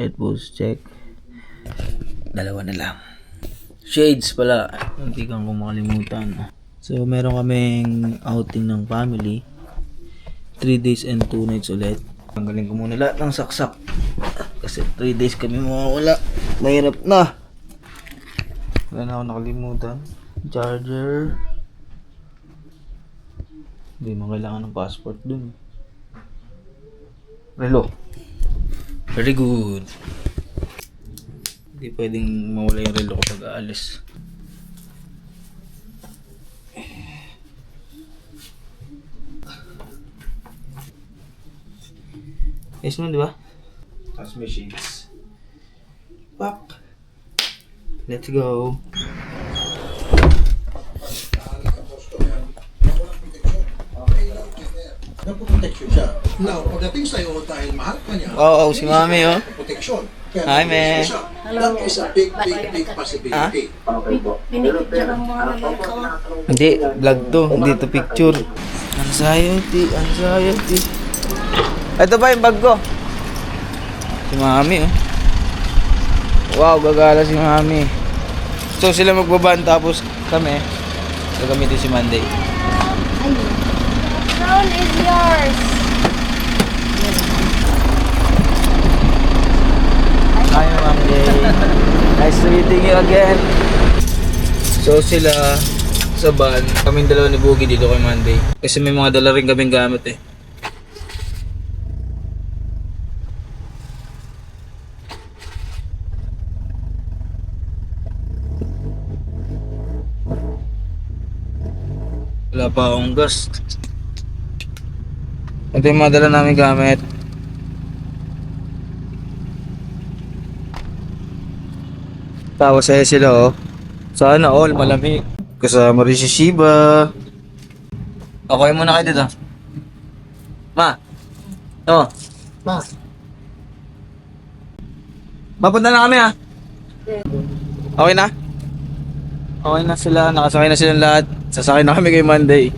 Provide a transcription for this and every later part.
Headphones check. Dalawa na lang. Shades pala. Hindi kang makalimutan. So, meron kaming outing ng family. 3 days and 2 nights ulit. Tanggalin ko muna lahat ng saksak. Kasi 3 days kami mawawala. Mahirap na. Wala na ako nakalimutan. Charger. Hindi mo kailangan ng passport dun. Relo. Very good. Hindi pwedeng mawala yung relo kapag aalis. Yes mo, di ba? Tapos may shades. Pak! Let's go! Nagpo-protection siya. Now, pagdating sa'yo, dahil mahal ka niya, Oo, si Mami, oh. protection. Hi, me. That is a big possibility. Pinicture mo nga lang ko. Hindi, vlog to. Hindi to picture. Anxiety. Ito ba yung bag ko? Si Mami, oh. Wow, gagala si Mami. So, sila magbaban tapos kami. Gagamitin si Monday. Crown is yours. Hi, Monday. Nice to meeting you again. So, sila sa van. Kaming dalawa ni Boogie dito kay Monday. Kasi may mga dala rin kaming gamit eh. Wala pa akong gas. Ito yung mga dala namin gamit. Tawa sa'yo sila, oh. Sana all malamig. Kasama rin si Shiba. Okay muna kayo dito. Ma. Oh. Ma. Mapunta na kami, ah. Okay na? Okay na sila. Nakasakay na silang lahat. Sasakay na kami kay Monday.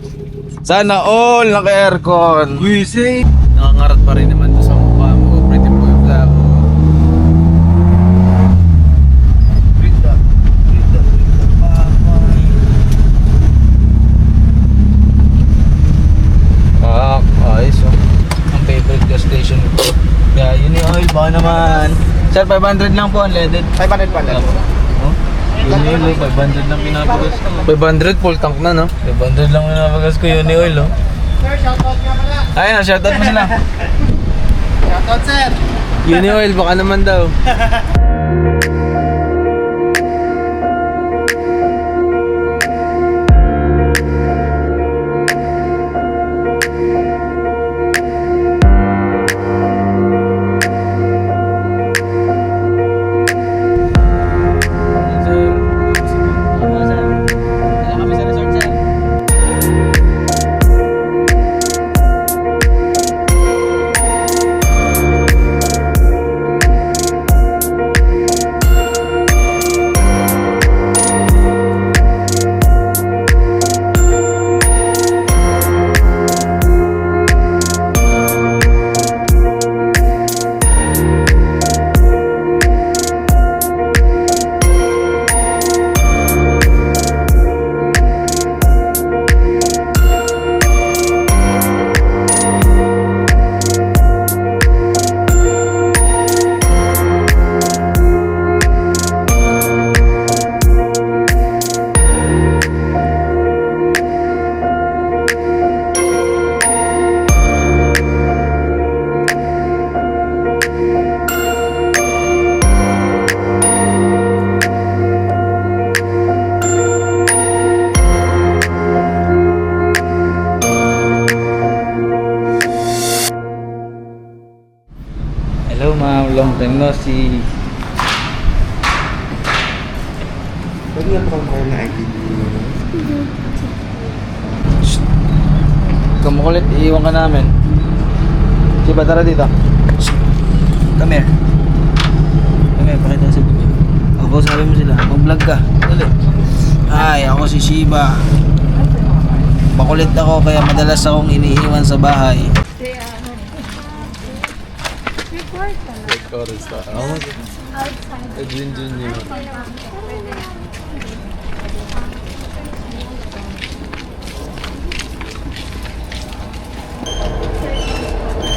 Sana all naka-aircon. Wisi! Nakangarat pa rin naman to sa mukha mo. Pretty boy vlog. Ayos, oh. Ang favorite gas station ko. Kaya yun yung oil, baka naman. Sir, 500 lang po unleaded. 500 pa lang. Oh? Yun yung oil, 500 lang pinapagas ko. 500 full tank na, no? 500 lang pinapagas ko yun yung oil, oh. Sir, shoutout nga pala. Ayun, shoutout mo sila. Shoutout, sir. Yun yung oil, baka naman daw. Hello ma'am, long time no see. Pwede nga pa kung na ID. Kumukulit, iiwan ka namin. Shiba, tara dito. Come here. Come here, pakita sa video. Ako, sabi mo sila, mag-vlog ka. Dali. Hi, ako si Shiba. Makulit ako kaya madalas akong iniiwan sa bahay. Record ka na. Orange Star. Outside. Edwin Jr.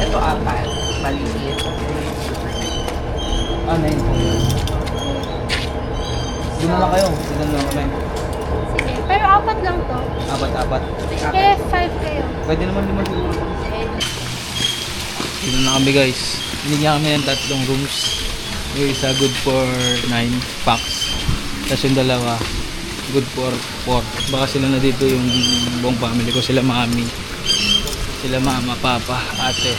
Ito apat. Maliit. Ano yun? Doon na lang kayo. Doon na lang kami. Sige. Pero apat lang to. Apat-apat. Kaya 5 kayo. Pwede naman lima siguro. Dito na kami guys. Binigyan kami ng 3 rooms. Yung isa good for 9 packs. Tapos yung dalawa good for 4. Baka sila na dito yung buong family ko. Sila mami. Sila mama, papa, ate.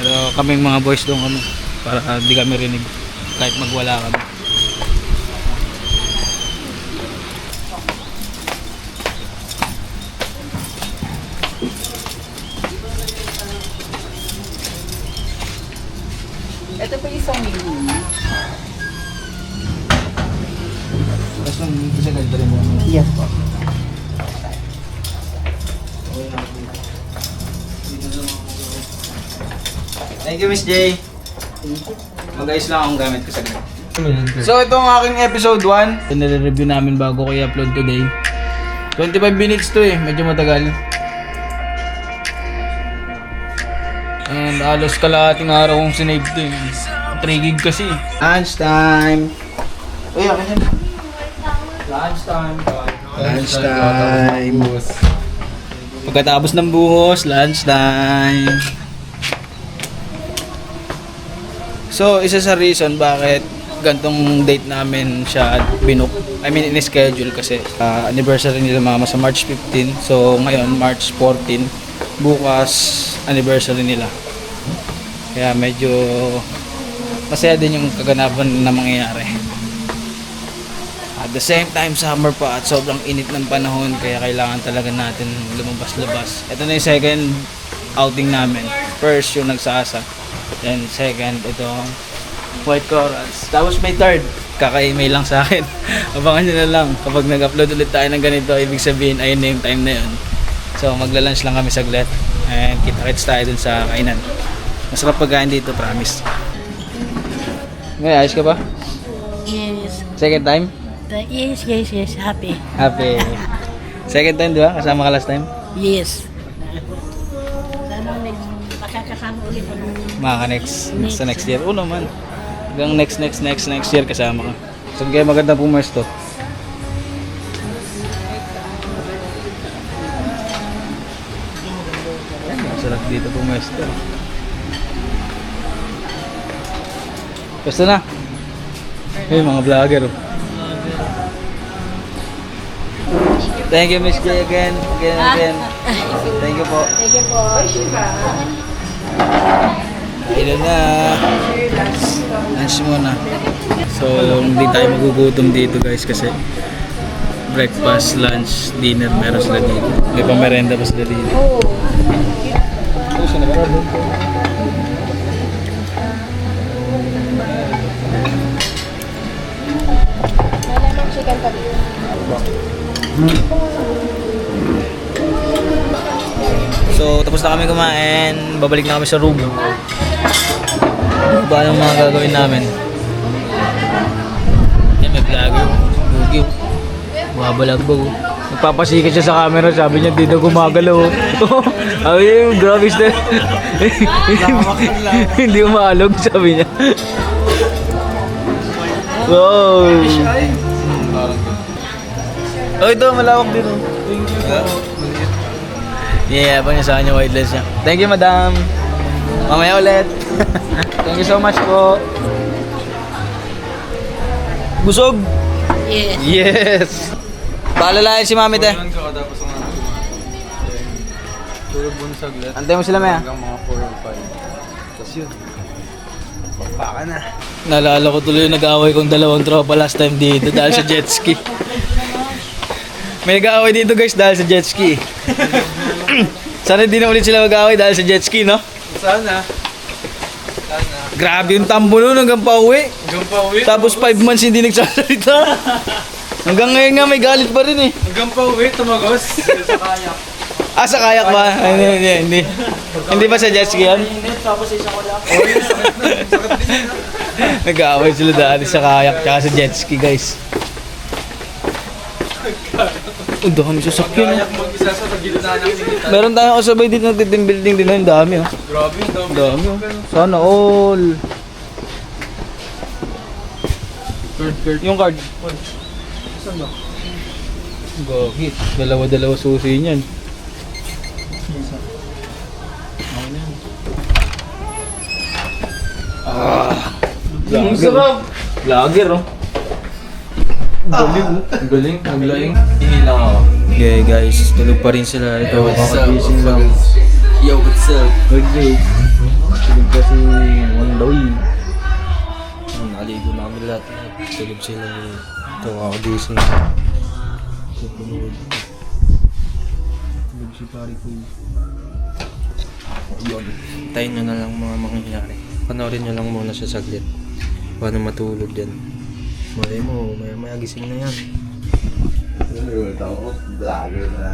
Pero kaming mga boys doon kami. Para di kami rinig. Kahit magwala kami. Ito pa isang mini. Tapos nung isa ganito rin mo. Yes po. Thank you, Miss J. Mag-ayos lang akong gamit ko saglit. So, ito ang aking episode 1. Nire-review namin bago ko i-upload today. 25 minutes to eh. Medyo matagal. And alos kalahating araw kong sinave to eh. 3 gig kasi. Lunch time. Uy, akin yan. Lunch time. Lunch time. Pagkatapos ng buhos, lunch time. So, isa sa reason bakit gantong date namin siya binook, in-schedule kasi anniversary nila mama sa March 15. So, ngayon, March 14. Bukas, anniversary nila. Kaya medyo masaya din yung kaganapan na mangyayari. At the same time, summer pa at sobrang init ng panahon kaya kailangan talaga natin lumabas-labas. Ito na yung second outing namin. First, yung nagsasa. Then second, ito White Corals. Tapos may third, kaka-email lang sa akin. Abangan nyo na lang. Kapag nag-upload ulit tayo ng ganito, ibig sabihin, ayun na yung time na yun. So magla-lunch lang kami saglit. And kita-kits tayo dun sa kainan. Masarap pagkain dito, promise. Ngayon, ayos ka ba? Yes. Second time? Yes. Happy. Happy. Second time, di ba? Kasama ka last time? Yes. Sana makakasama ulit ako. Maka-next. Sa next year. Oo naman. Hanggang next year kasama ka. So kaya maganda pumesto. Sarap dito pumesto. Basta na. Eh, mga vlogger. Oh. Thank you, Miss J, again. Thank you po. Thank you po. Ayun na. Lunch muna. So, hindi tayo magugutom dito guys kasi breakfast, lunch, dinner meron sila dito. May pamerenda pa sila dito. Oo. Gusto na ba? Malamang chicken pa dito. So, tapos na kami kumain. Babalik na kami sa room. Ano ba ang mga gagawin namin? Yan, may vlogger. Bugyo. Bumabalagbag. Nagpapasikat siya sa camera. Sabi niya, dito gumagalaw. Sabi niya, grabe siya. Hindi umalog, sabi niya. Wow! Oh, ito, malawak dito. Thank you po. Yeah, abang niya sa kanya white lens niya. Thank you, madam. Mamaya ulit. Thank you so much po. Busog? Yes. Yes! Paalalayan si mami, te. Kulang ka tapos ang ano kumain. Tulog mo saglit. Antay mo sila, maya. Hanggang mga 4 or 5. Tapos yun. Baka na. Naalala ko tuloy yung nag-aaway kong 2 tropa last time dito dahil sa jet ski. May nag-aaway dito guys dahil sa jet ski. Sana hindi na ulit sila mag-aaway dahil sa jet ski, no? Sana. Grabe yung tambo nun hanggang pauwi. Hanggang pa uwi. Tapos 5 months hindi nagsasalita. Hanggang ngayon nga may galit pa rin eh. Hanggang pa uwi, tumagos. Sa kayak. Ah, sa kayak ba? Hindi. Hindi ba sa jet ski yan? Nag-aaway sila dati sa kayak tsaka sa jet ski, guys. Ang dami sasakyan. Meron tayong kasabay dito ng team building din. Ang dami, oh. Grabe, Ang dami, oh. Sana all. Yung card. Saan ba? Gagi. Dalawa-dalawa susi niyan. Ang sarap! Vlogger, oh. Galing, ang galing, ang laing. Hinilang ako. Okay guys, tulog pa rin sila. Ito, kakagising lang. Yo, what's up? Okay. Tulog kasi one daw yun. Nakaligo namin lahat. Tulog sila. Ito, kakagising. Tulog si pari ko. Yun. Tayin nyo na lang mga mangyayari. Panoorin nyo lang muna siya saglit. Paano matulog dyan. Malay mo, maya gising na yan. Vlogger na.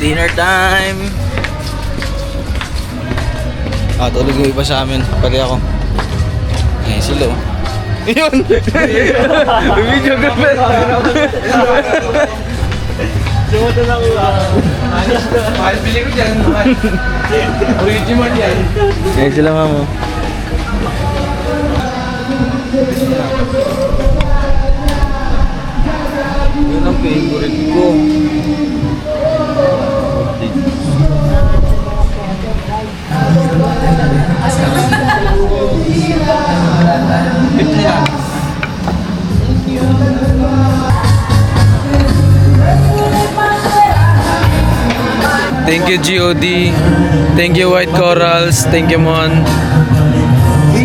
Dinner time! Ah, tulog yung iba sa amin. Pati ako. Eh, sila oh. Yun! Video ka pa! Sumata na ko Mahal, bili ko dyan. Original yan. Eh, sila mamo. Yun ang favorite ko. Thank you GOD. Thank you White Corals. Thank you Mon.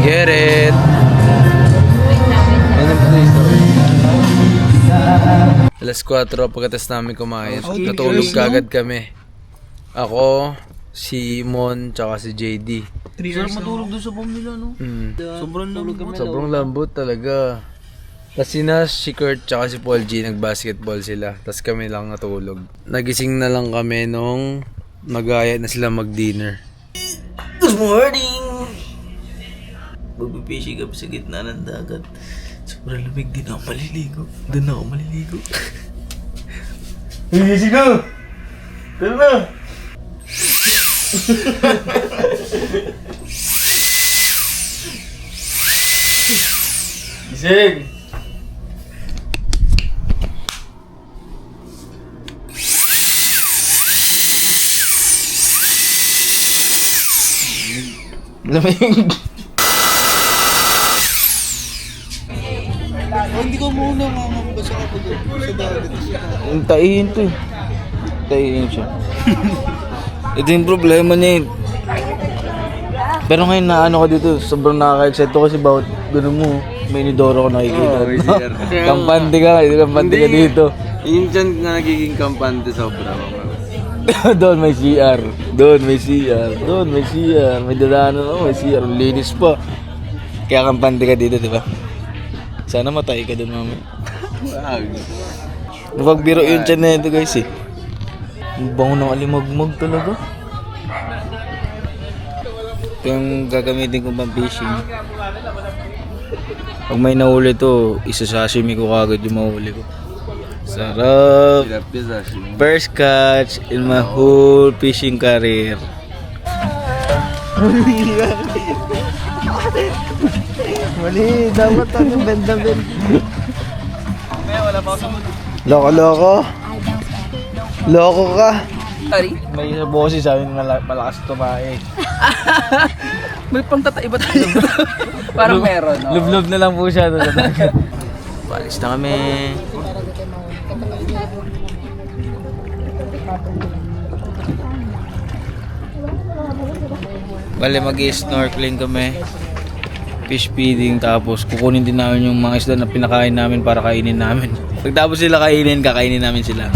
Get it. Alas 4 pagkatapos namin kumain. Natulog kagad kami. Ako, si Mon, tsaka si JD. Sarap matulog doon sa bomb nila, no? Sobrang lambot. Sobrang lambot talaga. Tapos si Nash, si Kurt, tsaka si Paul G, nag-basketball sila. Tapos kami lang natulog. Nagising na lang kami nung magaya na sila mag-dinner. Good morning! Magpipishing kami sa gitna ng dagat. Sobrang lamig, di na ako maliligo. Doon na ako maliligo. Gising na! Tara na! Gising! Lamig. Hindi ko muna mamabasa ako doon sa dagat. Taihin to eh. Taihin siya. Ito yung problema niya eh. Pero ngayon na ano ko dito, sobrang nakaka-excite ko kasi bawat gano'n mo, may inidoro ko nakikita. Kampante ka dito. Yun dyan na nagiging kampante sobra. Doon may CR. May dadaanan ako, may CR. Linis pa. Kaya kampante ka dito, di ba? Sana matay ka doon mamaya. Napagbiro yung tiyan na ito guys eh. Ang bango ng alimagmag talaga. Ito yung gagamitin kong pang fishing. Pag may nahuli to, isasashimi ko kagad yung mahuli ko. Sarap! First catch in my whole fishing career. Mali, dapat ang benda-benda. Loko. Loko ka. May boses sa amin malakas tumae. May pangtataiba tayo. Parang meron, no? Lublob na lang po siya doon sa dagat. Balis na kami. Bale, mag-snorkeling kami. Fish feeding, tapos kukunin din namin yung mga isda na pinakain namin para kainin namin. Pagtapos sila kainin, kakainin namin sila.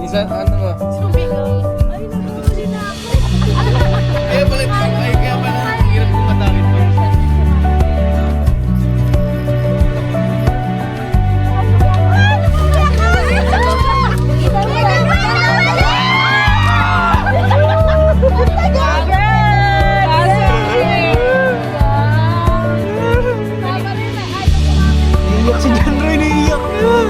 Minsan, ano mo? Kaya pala, kaya pala, hirap kong matawid pa. Iiyak si John Roy, naiiyak yun.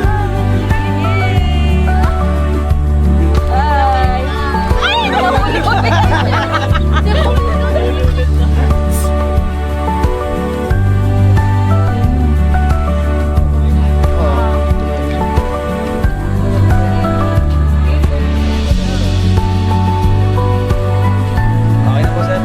Okay na po, sir.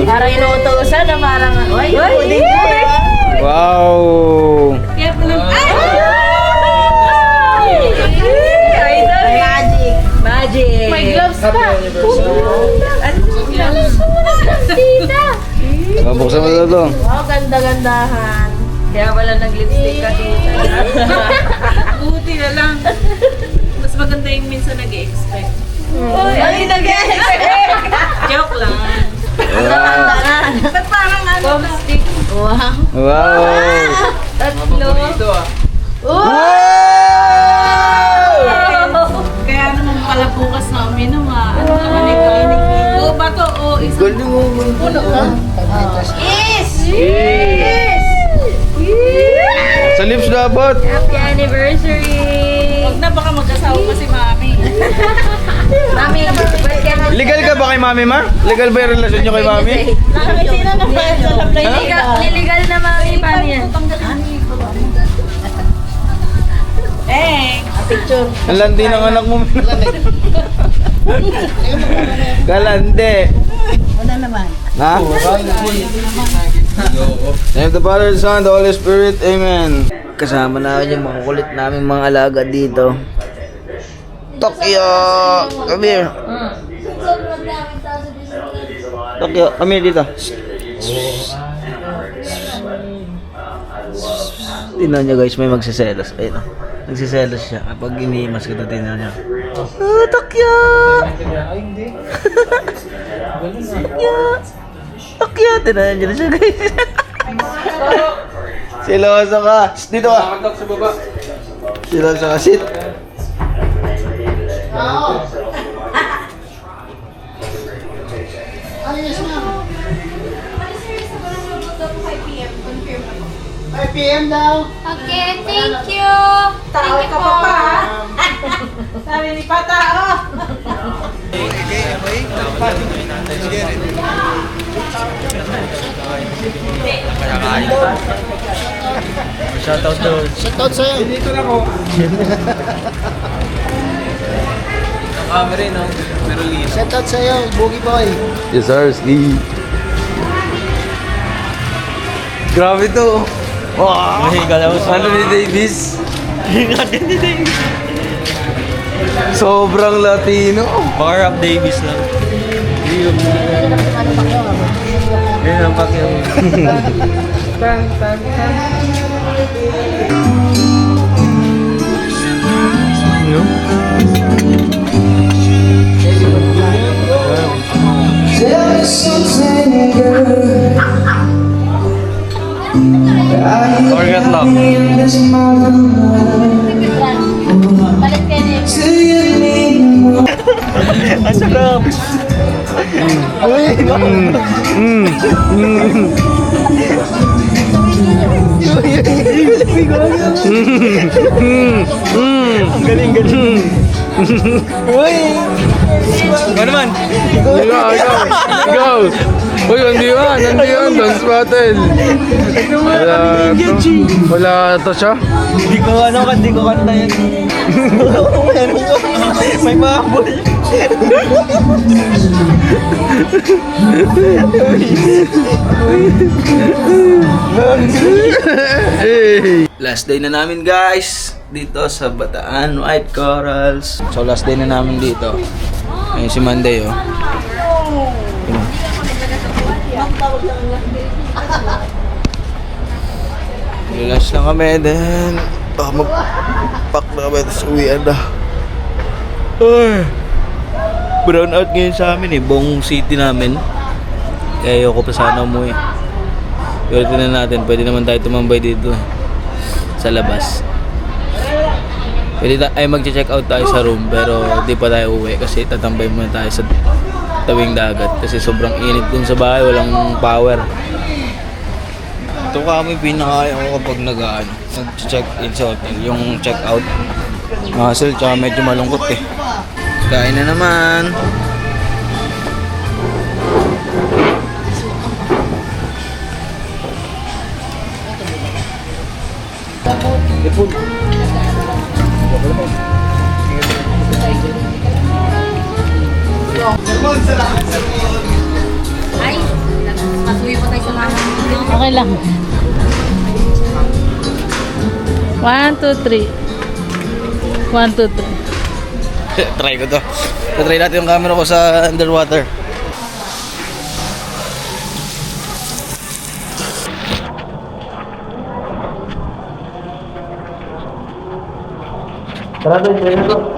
Parang inuutosan na parang, uy, puding ko eh. Wow! Kaya po lang, Magic! Magic! May gloves pa. Tita! Buksan mo na to. Wow, ganda-gandahan. Kaya wala nag-lipstick ka dito. Buti na lang. Mas maganda yung minsan nag-expect. Ay, nag-expect! Joke lang. Ba't parang ano? Bombstick. Wow! Wow! Tatlo! Kaya naman pala bukas na uminom ah. Ano naman ito? Oo ba to? Oo, isa. Galing mo. Puno ka? Yes! Sa lips dapat. Happy anniversary! Huwag na baka mag-asawa pa si Mami. Mami, balik ka na. Legal ka ba kay mami, ma? Legal ba yung relasyon nyo kay mami? Sino na ba sa supply? Illegal na mami, paano yan? Eh, Picture. Ang landi ng anak mo. Galante. Wala naman. Ha? Name of the Father, the Son, the Holy Spirit. Amen. Kasama namin yung mga kulit namin mga alaga dito. Tokyo! Come here. Tokyo, come here dito. Tingnan nyo guys, may magsiselos. Ayun, nagsiselos siya. Kapag iniimas ka ito, tingnan nyo. Oh, Tokyo! Tokyo! Tokyo! Tingnan nyo na siya guys. Siloso ka. Shh, dito ka. Siloso ka. Sit. Okay, thank you. tao ka pa pa. Sabi ni Pata, oh. Shoutout to. Shoutout sa'yo. Dito na ko. Camera no? Merolino. Shoutout sa'yo, Boogie Boy. Yes, sir. Ski. Grabe to. Wow! Ano ni Davis? ni Davis. Sobrang Latino. Bar up Davis lang. Yan ang pakyaw. Organ lock. Balik kayo na Ang sarap. Ang galing. Uy! Ano man? Ikaw. Uy, hindi man. Dance battle. Wala to siya. Hindi ko kanta yan. Meron ko. May mahabol. Last day na namin guys dito sa Bataan White Corals. So last day na namin dito. Ayun si Monday oh. Relax lang kami then mag-pack na kami tapos uwian na. Ay, brown out ngayon sa amin eh, buong city namin. Kaya ayoko pa sana umuwi. Pero tingnan natin, pwede naman tayo tumambay dito sa labas. Pwede mag-check out tayo sa room pero di pa tayo uwi kasi tatambay muna tayo sa tawing dagat kasi sobrang init dun sa bahay, walang power. Ito kami pinakaya ko kapag nag-check in sa hotel, yung check out. Hassle tsaka medyo malungkot eh. Kain na naman. Ay, pasuyo pa tayo sa mama. Okay lang. 1, 2, 3. 1, 2, 3. Try ko to. Try natin yung camera ko sa underwater. Tara doon, try na to.